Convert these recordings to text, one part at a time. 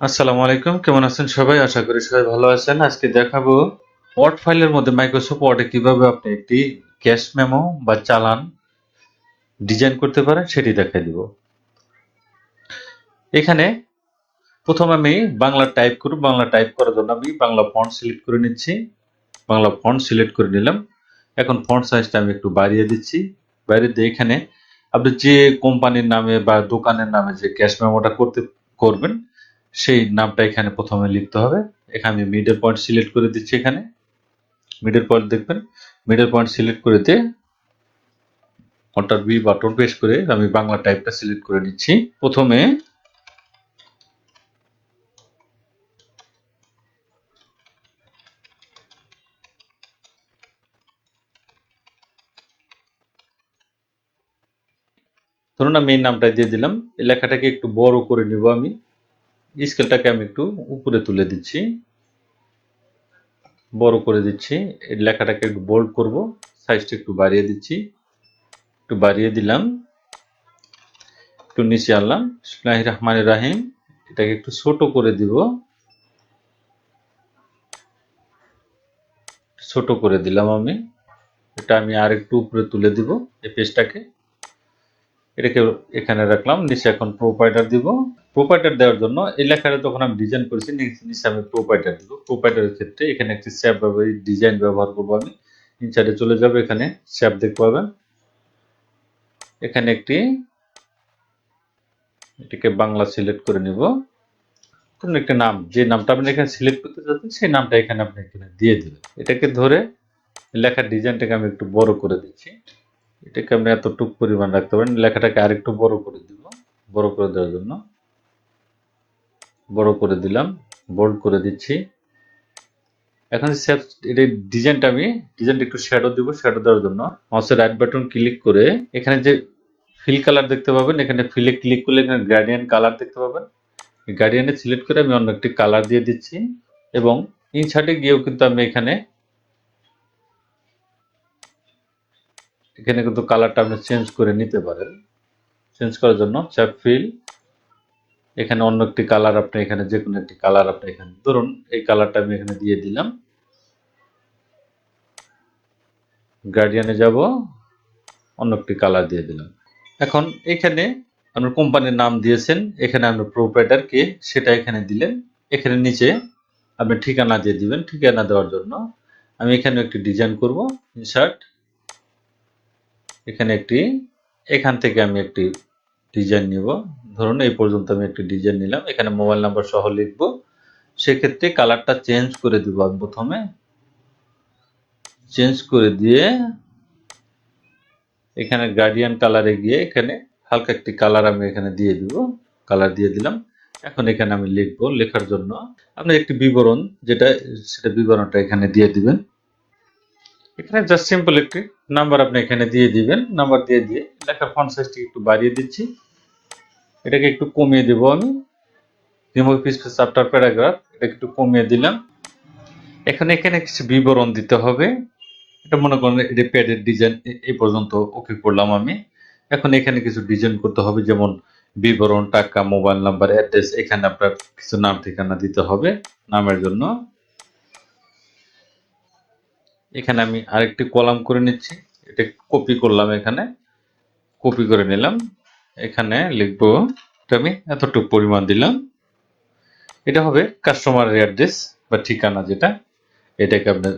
আসসালামু আলাইকুম, কেমন আছেন সবাই? আশা করি সবাই ভালো আছেন। আজকে দেখাবো ওয়ার্ড ফাইলের মধ্যে মাইক্রোসফট ওয়ার্ডে কিভাবে আপনি একটি ক্যাশ মেমো বা চালান ডিজাইন করতে পারেন সেটি দেখাই দিব। এখানে প্রথম আমি বাংলা টাইপ করব। বাংলা টাইপ করার জন্য আমি বাংলা ফন্ট সিলেক্ট করে নিচ্ছি। বাংলা ফন্ট সিলেক্ট করে নিলাম। এখন ফন্ট সাইজটা আমি একটু বাড়িয়ে দিচ্ছি। বাড়িয়ে দিয়ে এখানে আপনি যে কোম্পানির নামে বা দোকানের নামে যে ক্যাশ মেমোটা করবেন সেই নামটা এখানে প্রথমে লিখতে হবে। এখানে আমি মিডল পয়েন্ট সিলেক্ট করে দিচ্ছি। এখানে মিডল পয়েন্ট দেখবেন, মিডল পয়েন্ট সিলেক্ট করে দিয়ে কন্ট্রোল বি বাটন প্রেস করে আমি বাংলা টাইপটা সিলেক্ট করে নিচ্ছি। প্রথমে ধরুন আমি এই নামটা দিয়ে দিলাম। এই লেখাটাকে একটু বড় করে নিব। আমি স্কেলটাকে আমি একটু উপরে তুলে দিচ্ছি, বড় করে দিচ্ছি। এই লেখাটাকে একটু বোল্ড করব, সাইজটা একটু বাড়িয়ে দিচ্ছি, একটু বাড়িয়ে দিলাম, একটু নিচে আনলাম। বিসমিল্লাহির রহমানির রহিম, এটাকে একটু ছোট করে দিব, ছোট করে দিলাম। আমি এটা আমি আর একটু উপরে তুলে দিব এই পেজটাকে। এটাকে এখানে রাখলাম। নিচে এখন প্রোপাইটার দিব। প্রোপাইটার দেওয়ার জন্য এই লেখাটা যখন আমি ডিজাইন করেছি নিচে আমি প্রোপাইটার দিব। প্রোপাইটারের ক্ষেত্রে এখানে একটি শ্যাপ ব্যবহার ডিজাইন ব্যবহার করব। আমি ইনসাইডে চলে যাব, এখানে শ্যাপ দেখতে পাবেন। এখানে এটাকে বাংলা সিলেক্ট করে নিব। ধরুন একটা নাম, যে নামটা আপনি এখানে সিলেক্ট করতে চাচ্ছেন সেই নামটা এখানে আপনি এখানে দিয়ে দিবেন। এটাকে ধরে লেখার ডিজাইনটাকে আমি একটু বড় করে দিচ্ছি। এটাকে আপনি এতটুকু পরিমাণ রাখতে পারেন। লেখাটাকে আরেকটু বড় করে দিব। বড় করে দেওয়ার জন্য বড় করে দিলাম, বোল্ড করে দিচ্ছি। এখন এটা ডিজাইনটা একটু শ্যাডো দিব। শ্যাডো দেওয়ার জন্য মাউসের রাইট বাটন ক্লিক করে এখানে যে ফিল কালার দেখতে পাবেন, এখানে ফিলে ক্লিক করলে এখানে গ্রেডিয়েন্ট কালার দেখতে পাবেন। এই গ্রেডিয়েন্টে সিলেক্ট করে আমি অন্য একটি কালার দিয়ে দিচ্ছি এবং ইনসার্টে গিয়েও কিন্তু আমি এখানে কিন্তু কালারটা আপনি চেঞ্জ করে নিতে পারেন। চেঞ্জ করার জন্য চ্যাপ ফিল, এখানে অন্য একটি কালার আপনি এখানে যে কোনো একটি কালার আপনি এখানে ধরুন এই কালারটা আমি এখানে দিয়ে দিলাম। গার্ডিয়ানে যাব, অন্য একটি কালার দিয়ে দিলাম। এখন এখানে আপনার কোম্পানির নাম দিয়েছেন, এখানে আপনার প্রোপ্রাইটার কে সেটা এখানে দিলেন। এখানে নিচে আপনি ঠিকানা দিয়ে দিবেন। ঠিকানা দেওয়ার জন্য আমি এখানে একটি ডিজাইন করব। ইনসার্ট, এখান থেকে আমি একটি ডিজাইন নিব। ধরুন এই পর্যন্ত আমি একটি ডিজাইন নিলাম। এখানে মোবাইল নাম্বার সহ লিখব। সেক্ষেত্রে কালারটা চেঞ্জ করে দিব। আমি প্রথমে চেঞ্জ করে দিয়ে এখানে গার্ডিয়ান কালারে গিয়ে এখানে হালকা একটি কালার আমি এখানে দিয়ে দিব। কালার দিয়ে দিলাম। এখন এখানে আমি লিখব। লেখার জন্য আপনি একটি বিবরণ সেটা বিবরণটা এখানে দিয়ে দিবেন। এখানে জাস্ট সিম্পল একটি নাম্বার আপনি এখানে দিয়ে দিবেন। নাম্বার দিয়ে লেখার ফন্ট সাইজটি একটু বাড়িয়ে দিচ্ছি। এটাকে একটু কমিয়ে দেব আমি। রিমুভ স্পেস আফটার প্যারাগ্রাফ, এটাকে একটু কমিয়ে দিলাম। এখন এখানে কিছু বিবরণ দিতে হবে। এটা মনে করেন এটা প্যাডের ডিজাইন এই পর্যন্ত ওকে করলাম আমি। এখন এখানে কিছু ডিজাইন করতে হবে, যেমন বিবরণ, টাকা, মোবাইল নাম্বার, অ্যাড্রেস। এখানে আপনার কিছু নাম ঠিকানা দিতে হবে। নামের জন্য এখানে আমি আরেকটি কলাম করে নিচ্ছি। এটা কপি করলাম, এখানে কপি করে নিলাম। এখানে লিখবো, এটা আমি এতটুকু পরিমাণ দিলাম। এটা হবে কাস্টমারের অ্যাড্রেস বা ঠিকানা যেটা, এটাকে আপনি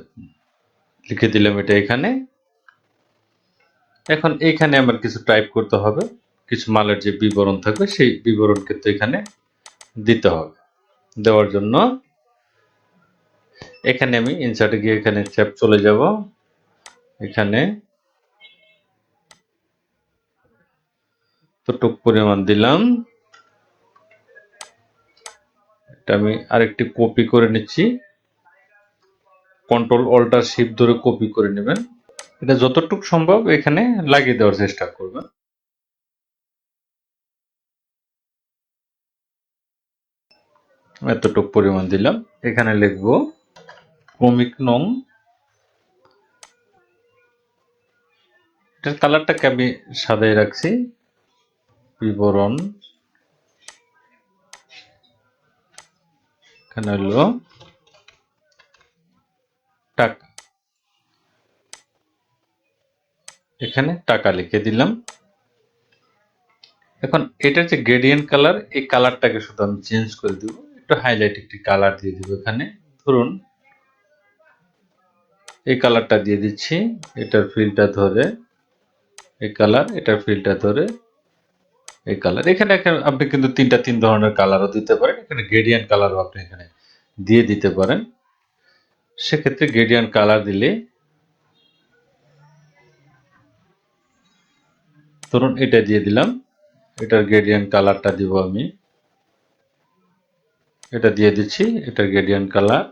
লিখে দিলাম এটা এখানে। এখন এইখানে আমার কিছু টাইপ করতে হবে। কিছু মালের যে বিবরণ থাকবে সেই বিবরণ কিন্তু এখানে দিতে হবে। দেওয়ার জন্য এখানে আমি ইনসার্টে গিয়ে এখানে চ্যাপ চলে যাব। এখানে এতটুকু পরিমাণ দিলাম। এটা আমি আরেকটি কপি করে নিচ্ছি। কন্ট্রোল অল্টার শিফট ধরে কপি করে নেবেন। এটা যতটুকু সম্ভব এখানে লাগিয়ে দেওয়ার চেষ্টা করবেন। এতটুকু পরিমাণ দিলাম। এখানে লিখব ক্রমিক নং। এটার কালারটাকে আমি সাদাই রাখছি। বিবরণ, এখানে হলো টাকা, এখানে টাকা লিখে দিলাম। এখন এটার যে গ্রেডিয়েন্ট কালার, এই কালারটাকে শুধু আমি চেঞ্জ করে দিব, একটু হাইলাইট একটি কালার দিয়ে দিব। এখানে ধরুন এই কালারটা দিয়ে দিচ্ছি, এটার ফিলটা ধরে এই কালার, এটার ফিলটা ধরে এই কালার। এখানে আপনি কিন্তু তিন ধরনের কালারও দিতে পারেন, এখানে গ্রেডিয়েন্ট কালারও আপনি এখানে দিয়ে দিতে পারেন। সেক্ষেত্রে গ্রেডিয়েন্ট কালার দিলে ধরুন এটা দিয়ে দিলাম, এটার গ্রেডিয়েন্ট কালারটা দিব আমি, এটা দিয়ে দিচ্ছি, এটার গ্রেডিয়েন্ট কালার।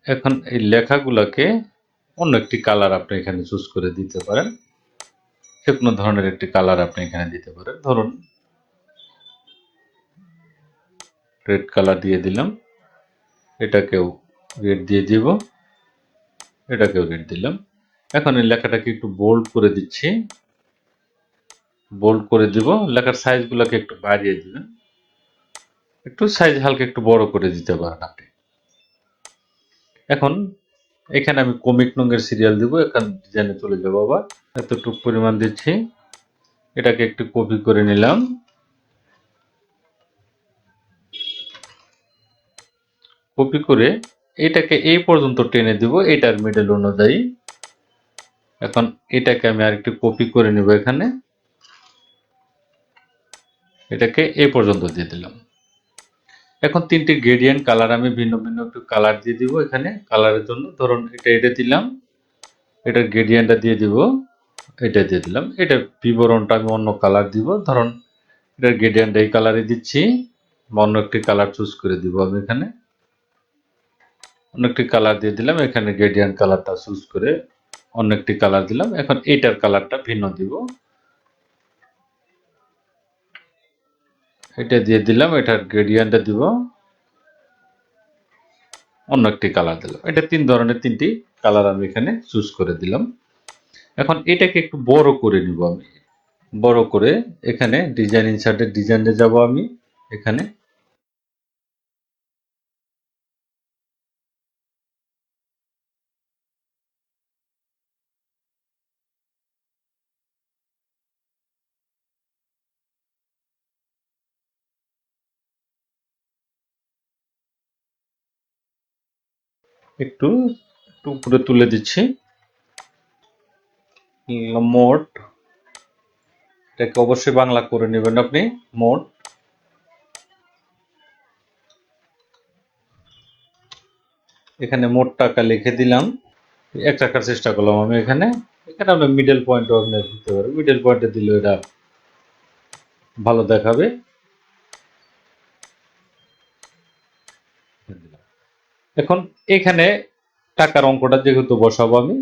এখন এই লেখাগুলোকে অন্য একটি কালার আপনি এখানে চুজ করে দিতে পারেন, যে কোনো ধরনের একটি কালার আপনি এখানে দিতে পারেন। ধরুন রেড কালার দিয়ে দিলাম, এটাকেও রেড দিয়ে দিব, এটাকেও রেড দিলাম। এখন এই লেখাটাকে একটু বোল্ড করে দিচ্ছি, বোল্ড করে দিব। লেখার সাইজগুলোকে একটু বাড়িয়ে দিবেন, একটু সাইজ হালকা একটু বড় করে দিতে পারেন আপনি। এখন এখানে আমি কমিক রঙের সিরিয়াল দিব, এখানে ডিজাইনে চলে যাবো। আবার এতটুকু পরিমাণ দিচ্ছি, এটাকে একটু কপি করে নিলাম, কপি করে এটাকে এই পর্যন্ত টেনে দিব এটার মিডল অনুযায়ী। এখন এটাকে আমি আরেকটু কপি করে নিব, এখানে এটাকে এই পর্যন্ত দিয়ে দিলাম। এখন তিনটি গ্রেডিয়েন্ট কালার আমি ভিন্ন ভিন্ন একটু কালার দিয়ে দিব এখানে কালারের জন্য। ধরুন এটা দিলাম, এটার গ্রেডিয়েন্টটা দিয়ে দিব, এটা দিয়ে দিলাম। এটার বিবরণটা আমি অন্য কালার দিব, ধরুন এটার গ্রেডিয়েন্ট এই কালারে দিচ্ছি, অন্য একটি কালার চুজ করে দিব আমি এখানে, অন্য একটি কালার দিয়ে দিলাম। এখানে গ্রেডিয়েন্ট কালারটা চুজ করে অন্য একটি কালার দিলাম। এখন এইটার কালারটা ভিন্ন দিব, এটা দিয়ে দিলাম, এটার গ্রেডিয়েন্টটা দিব, অন্য একটি কালার দিলাম। এটা তিন ধরনের তিনটি কালার আমি এখানে চুজ করে দিলাম। এখন এটাকে একটু বড় করে নিব আমি, বড় করে এখানে ডিজাইন ইনসার্টের ডিজাইনে যাব আমি, এখানে একটু উপরে তুলে দিচ্ছি। মোট, এটাকে অবশ্যই বাংলা করে নেবেন আপনি, মোট। এখানে মোট টাকা লিখে দিলাম, এক রাখার চেষ্টা করলাম আমি এখানে। এখানে আপনি মিডল পয়েন্টও আপনি দিতে পারেন, মিডল পয়েন্টে দিলে এটা ভালো দেখাবে। এখন এখানে টাকার অঙ্কটা যেহেতু বসাবো আমি,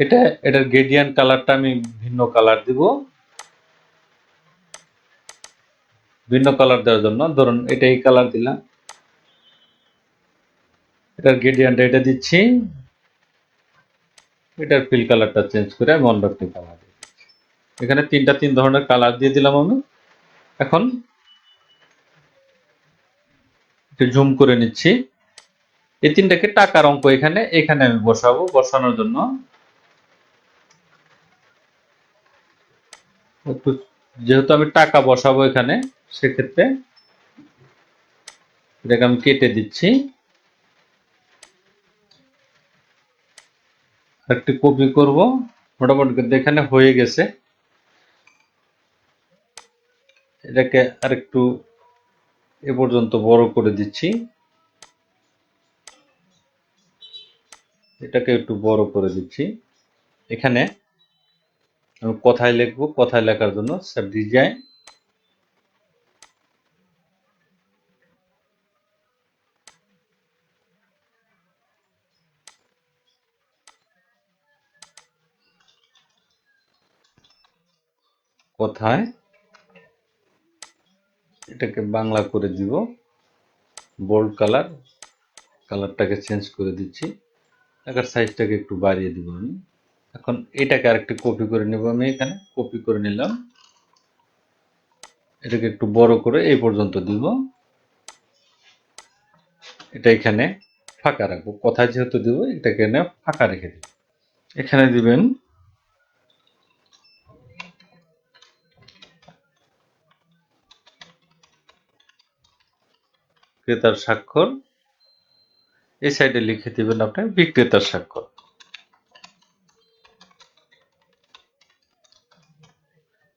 এটার গ্রেডিয়েন্ট কালারটা আমি ভিন্ন কালার দিব। ভিন্ন কালার দেওয়ার জন্য ধরুন এটা এই কালার দিলাম, এটার গ্রেডিয়েন্ট এটা দিচ্ছি, এটার ফিল কালারটা চেঞ্জ করে আমি অন্য একটি কালার দিচ্ছি। এখানে তিন ধরনের কালার দিয়ে দিলাম আমি। এখন একটু জুম করে নিচ্ছি, এই তিনটাকে টাকার অঙ্ক এখানে এখানে আমি বসাবো। বসানোর জন্য একটু, যেহেতু আমি টাকা বসাবো এখানে, সেক্ষেত্রে এটাকে আমি কেটে দিচ্ছি, একটি কপি করব। মোটামুটি কিন্তু এখানে হয়ে গেছে। এটাকে আরেকটু এ পর্যন্ত বড় করে দিচ্ছি, এটাকে একটু বড় করে দিচ্ছি। এখানে আমি কথায় লিখবো, কথায় লেখার জন্য স্যার ডিজাইন, কথায়, এটাকে বাংলা করে দিব, বোল্ড কালার, কালারটাকে চেঞ্জ করে দিচ্ছি। লেখার সাইজটাকে একটু বাড়িয়ে দিব আমি, এখন এটাকে আরেকটু কপি করে নেব, আমি এখানে কপি করে নিলাম, এটাকে একটু বড় করে এই পর্যন্ত দিব, এটা এখানে ফাঁকা রাখবো, কোথায় যেহেতু দিব এটাকে এখানে ফাঁকা রেখে দিব। এখানে দিবেন ক্রেতার স্বাক্ষর, এই সাইডে লিখে দিবেন আপনি বিক্রেতার স্বাক্ষর।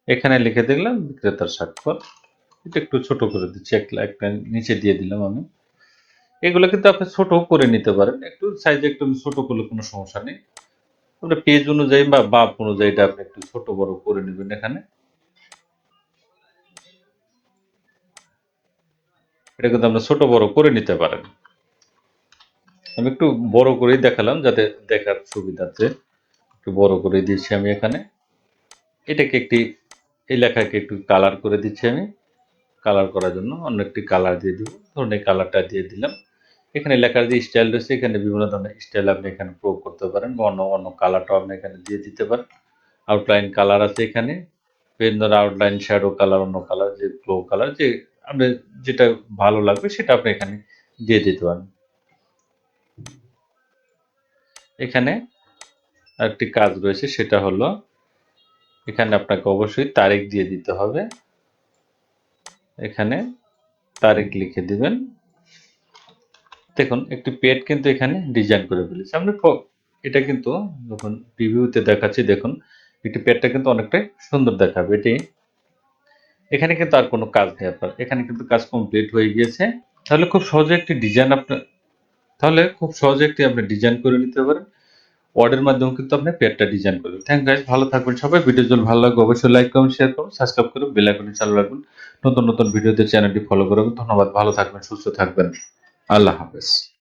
এখানে লিখে দিলাম বিক্রেতার স্বাক্ষর, এটা একটু ছোট করে দিচ্ছি, একটা নিচে দিয়ে দিলাম আমি। এগুলো কিন্তু আপনি ছোট করে নিতে পারেন, একটু সাইজ একটু ছোট করলে কোনো সমস্যা নেই, আপনার পেজ অনুযায়ী বা মাপ অনুযায়ী এটা আপনি একটু ছোট বড় করে নেবেন। এখানে এটা কিন্তু আমরা ছোট বড় করে নিতে পারেন, আমি একটু বড় করেই দেখালাম যাতে দেখার সুবিধার্থে একটু বড় করে দিয়েছি আমি। এখানে এটাকে এই লেখাকে একটু কালার করে দিচ্ছি আমি, কালার করার জন্য অন্য একটি কালার দিয়ে দিব, ধরুন এই কালারটা দিয়ে দিলাম। এখানে লেখার যে স্টাইল রয়েছে এখানে বিভিন্ন ধরনের স্টাইল আপনি এখানে প্রয়োগ করতে পারেন, বা অন্য অন্য কালারটাও আপনি এখানে দিয়ে দিতে পারেন। আউটলাইন কালার আছে এখানে, বিভিন্ন আউটলাইন, শ্যাডো কালার, অন্য কালার, যে গ্লো কালার, যে আপনি যেটা ভালো লাগবে সেটা আপনি এখানে দিয়ে দিতে পারেন। এখানে আরেকটি কাজ রয়েছে, সেটা হলো এখানে আপনাকে অবশ্যই তারিখ দিয়ে দিতে হবে, এখানে তারিখ লিখে দিবেন। দেখুন একটি পেড কিন্তু এখানে ডিজাইন করে ফেলেছি আমরা, এটা কিন্তু যখন রিভিউতে দেখাচ্ছি দেখুন একটি পেডটা কিন্তু অনেকটাই সুন্দর দেখাবে। এটি এখানে কিন্তু আর কোনো কাজ নেই আপনার, এখানে কিন্তু কাজ কমপ্লিট হয়ে গিয়েছে। তাহলে খুব সহজে একটি ডিজাইন আপনি ডিজাইন করে নিতে পারেন, ওয়ার্ডের মাধ্যমে কিন্তু আপনি পেডটা ডিজাইন করবেন। থ্যাংক গাইস, ভালো থাকবেন সবাই। ভিডিও যদি ভালো লাগে অবশ্যই লাইক করুন, শেয়ার করুন, সাবস্ক্রাইব করুন, বেল আইকনটি চালু রাখবেন, নতুন নতুন ভিডিওতে চ্যানেলটি ফলো করবেন। ধন্যবাদ, ভালো থাকবেন, সুস্থ থাকবেন, আল্লাহ হাফেজ।